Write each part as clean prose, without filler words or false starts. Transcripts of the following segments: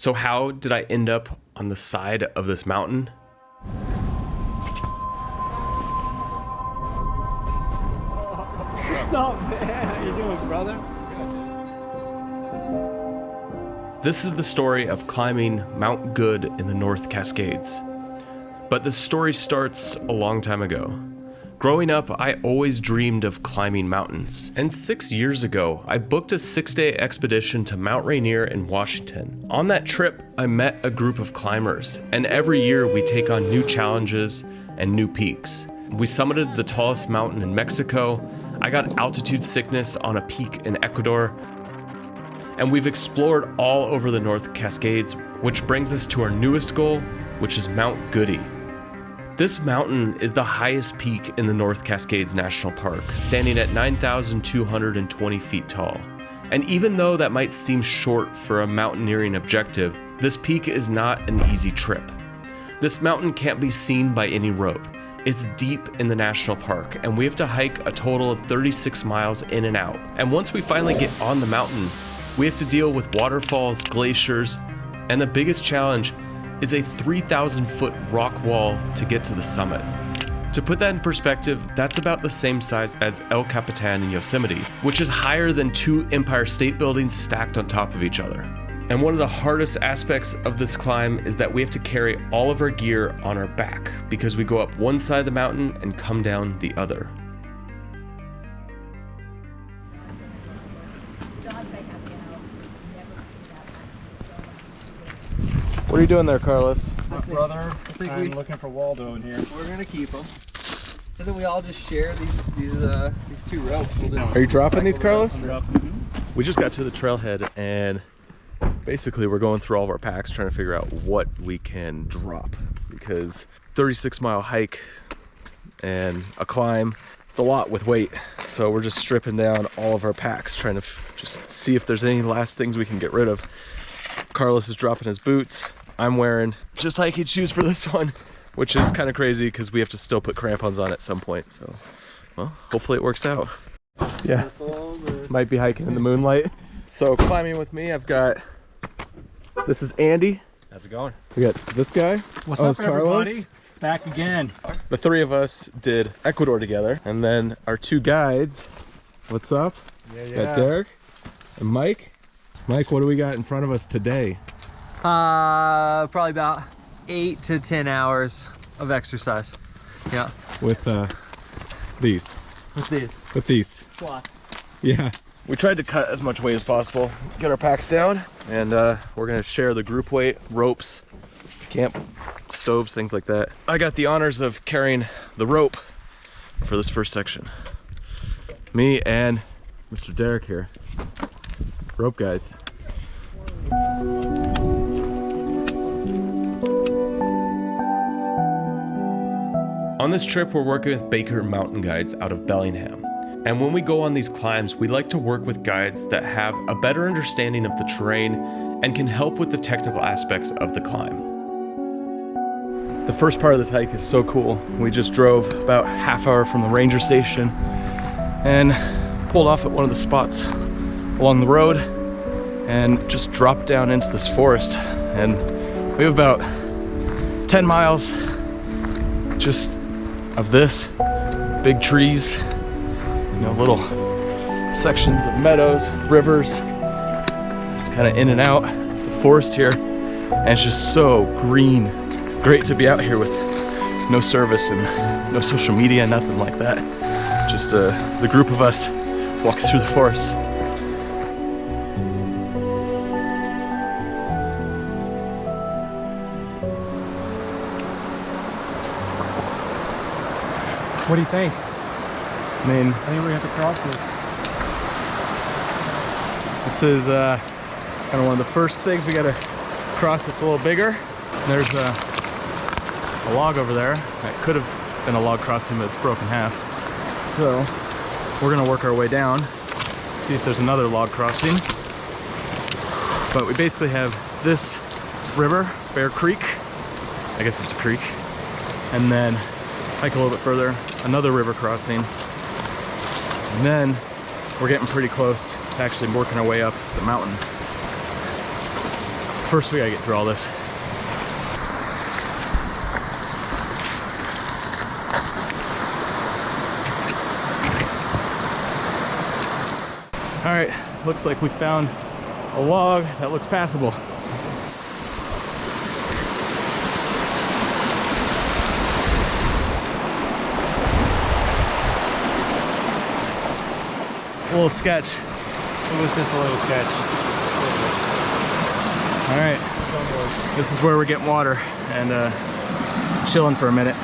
So how did I end up on the side of this mountain? What's up, man? How you doing, brother? This is the story of climbing Mount Goode in the North Cascades. But the story starts a long time ago. Growing up, I always dreamed of climbing mountains. And 6 years ago, I booked a 6-day expedition to Mount Rainier in Washington. On that trip, I met a group of climbers, and every year we take on new challenges and new peaks. We summited the tallest mountain in Mexico. I got altitude sickness on a peak in Ecuador. And we've explored all over the North Cascades, which brings us to our newest goal, which is Mount Goode. This mountain is the highest peak in the North Cascades National Park, standing at 9,220 feet tall. And even though that might seem short for a mountaineering objective, this peak is not an easy trip. This mountain can't be seen by any road. It's deep in the national park, and we have to hike a total of 36 miles in and out. And once we finally get on the mountain, we have to deal with waterfalls, glaciers, and the biggest challenge is a 3,000-foot rock wall to get to the summit. To put that in perspective, that's about the same size as El Capitan in Yosemite, which is higher than 2 Empire State Buildings stacked on top of each other. And one of the hardest aspects of this climb is that we have to carry all of our gear on our back because we go up one side of the mountain and come down the other. What are you doing there, Carlos? Brother, I'm looking for Waldo in here. We're gonna keep them. And then we all just share these 2 ropes. We'll just Are you dropping these, cycle Carlos? them. We just got to the trailhead and basically we're going through all of our packs trying to figure out what we can drop because 36-mile hike and a climb, it's a lot with weight. So we're just stripping down all of our packs trying to just see if there's any last things we can get rid of. Carlos is dropping his boots. I'm wearing just hiking shoes for this one, which is kind of crazy because we have to still put crampons on at some point. So, well, hopefully it works out. Yeah, might be hiking in the moonlight. So climbing with me, I've got, this is Andy. How's it going? We got this guy. What's Oh, up, it's Carlos. everybody? Back again. The 3 of us did Ecuador together. And then our 2 guides, what's up? Yeah. Got Derek and Mike. Mike, what do we got in front of us today? Probably about 8 to 10 hours of exercise. Yeah. With these. With these Squats. Yeah. We tried to cut as much weight as possible, get our packs down, and we're gonna share the group weight, ropes, camp stoves, things like that. I got the honors of carrying the rope for this first section. Me and Mr. Derek here. Rope guys. On this trip, we're working with Baker Mountain Guides out of Bellingham. And when we go on these climbs, we like to work with guides that have a better understanding of the terrain and can help with the technical aspects of the climb. The first part of this hike is so cool. We just drove about half hour from the ranger station and pulled off at one of the spots along the road and just dropped down into this forest. And we have about 10 miles just of this, big trees, you know, little sections of meadows, rivers, just kind of in and out the forest here. And it's just so green. Great to be out here with no service and no social media, nothing like that. Just the group of us walks through the forest. What do you think? I mean, I think we have to cross this. this is kind of one of the first things we gotta cross. It's a little bigger. There's a log over there. That could have been a log crossing, but it's broken in half. So we're gonna work our way down, see if there's another log crossing. But we basically have this river, Bear Creek. I guess it's a creek. And then hike a little bit further, another river crossing. And then we're getting pretty close to actually working our way up the mountain. First, we gotta get through all this. All right, looks like we found a log that looks passable. A little sketch. It was just a little sketch. All right, this is where we're getting water and chilling for a minute.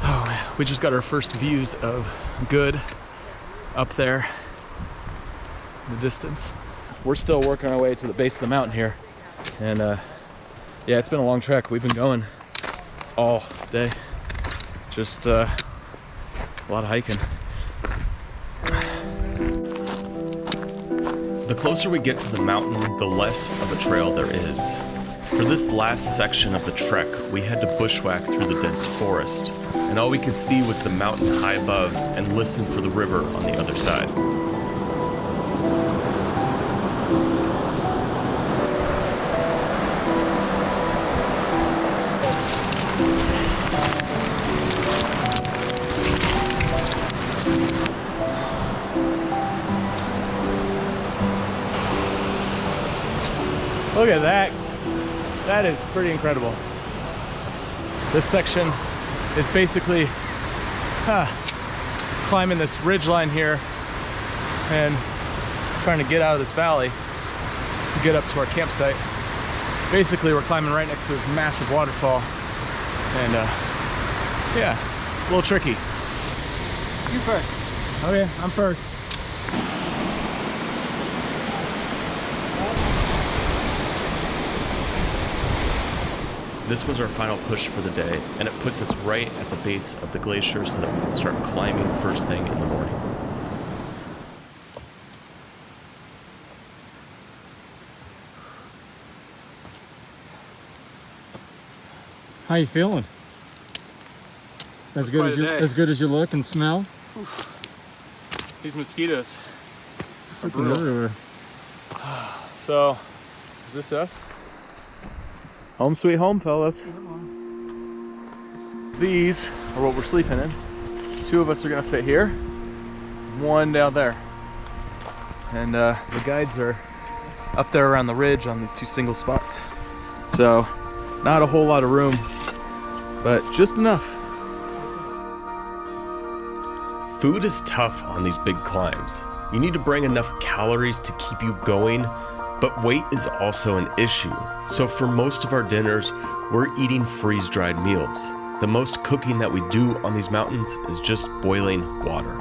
Oh man, we just got our first views of Goode up there in the distance. We're still working our way to the base of the mountain here, and yeah, it's been a long trek. We've been going all day. Just a lot of hiking. The closer we get to the mountain, the less of a trail there is. For this last section of the trek, we had to bushwhack through the dense forest, and all we could see was the mountain high above and listen for the river on the other side. Look at that. That is pretty incredible. This section is basically climbing this ridge line here and trying to get out of this valley to get up to our campsite. Basically, we're climbing right next to this massive waterfall, and yeah, a little tricky. You first. Okay, I'm first. This was our final push for the day, and it puts us right at the base of the glacier so that we can start climbing first thing in the morning. How you feeling? As good as you look and smell? These mosquitoes are Freaking brutal. everywhere. So, is this us? Home sweet home, fellas. These are what we're sleeping in. 2 of us are gonna fit here, 1 down there. And the guides are up there around the ridge on these 2 single spots. So, not a whole lot of room, but just enough. Food is tough on these big climbs. You need to bring enough calories to keep you going, but weight is also an issue. So for most of our dinners, we're eating freeze-dried meals. The most cooking that we do on these mountains is just boiling water.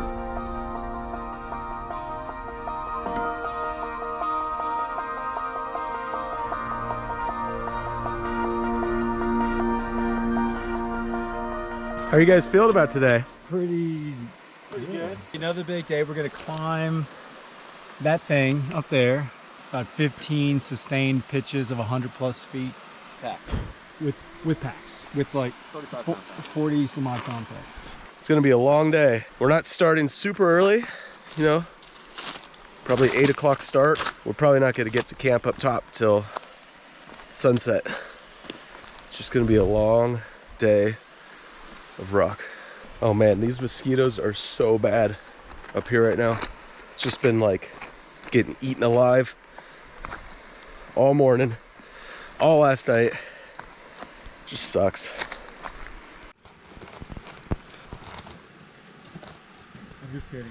How are you guys feeling about today? Pretty good. Another big day. We're gonna climb that thing up there. About 15 sustained pitches of 100+ feet. Packs. With packs. With like 40 some odd pound packs. It's gonna be a long day. We're not starting super early, you know, probably 8 o'clock start. We're probably not gonna get to camp up top till sunset. It's just gonna be a long day of rock. Oh man, these mosquitoes are so bad up here right now. It's just been like getting eaten alive all morning, all last night. Just sucks. I'm just kidding.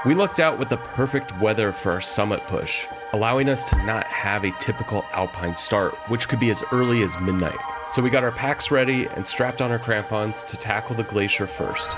We lucked out with the perfect weather for our summit push, allowing us to not have a typical alpine start, which could be as early as midnight. So we got our packs ready and strapped on our crampons to tackle the glacier first.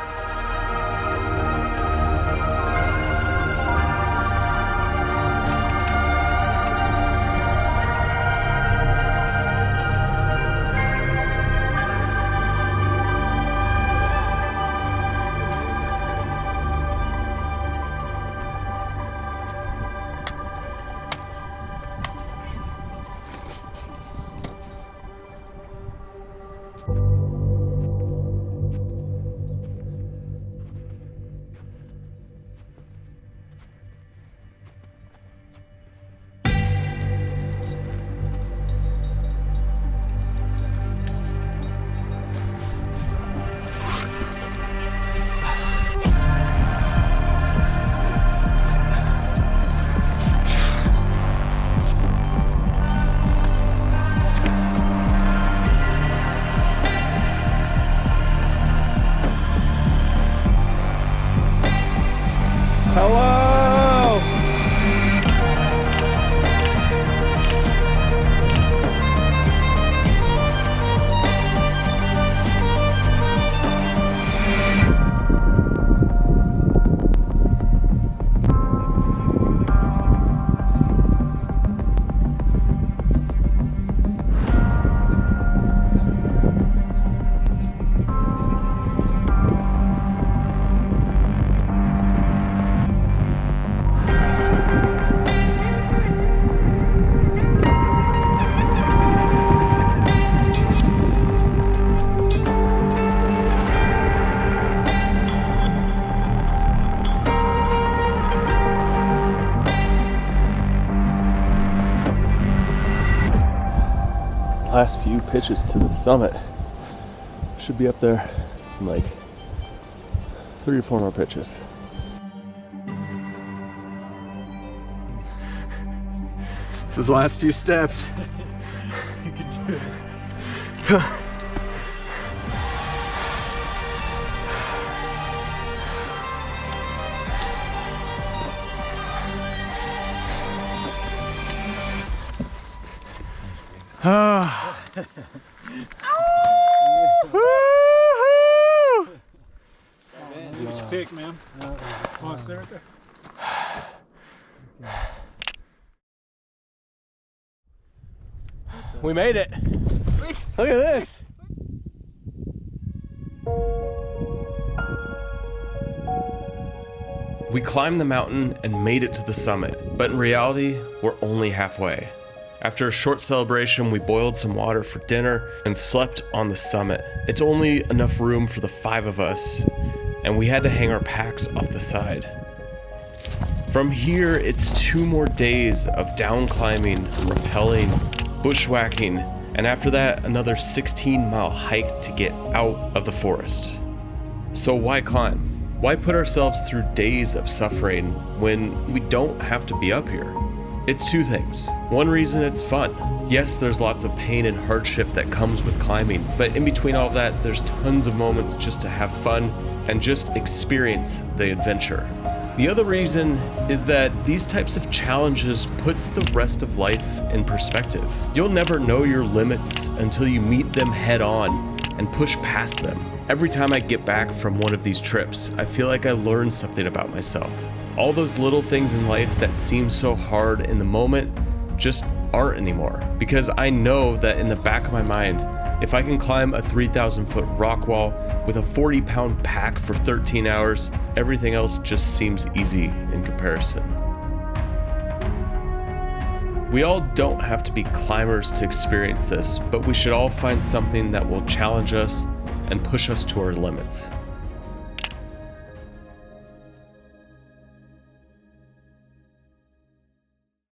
last few pitches to the summit. Should be up there in like 3 or 4 more pitches. So those last few steps. You can do it. Which pick, man? Come on, stay right there. We made it. Look at this. We climbed the mountain and made it to the summit, but in reality, we're only halfway. After a short celebration, we boiled some water for dinner and slept on the summit. It's only enough room for the 5 of us, and we had to hang our packs off the side. From here, it's 2 more days of down climbing, rappelling, bushwhacking, and after that, another 16-mile hike to get out of the forest. So why climb? Why put ourselves through days of suffering when we don't have to be up here? It's 2 things. One reason, it's fun. Yes, there's lots of pain and hardship that comes with climbing, but in between all that, there's tons of moments just to have fun and just experience the adventure. The other reason is that these types of challenges puts the rest of life in perspective. You'll never know your limits until you meet them head on and push past them. Every time I get back from one of these trips, I feel like I learned something about myself. All those little things in life that seem so hard in the moment just aren't anymore, because I know that in the back of my mind, if I can climb a 3,000-foot rock wall with a 40-pound pack for 13 hours, everything else just seems easy in comparison. We all don't have to be climbers to experience this, but we should all find something that will challenge us and push us to our limits.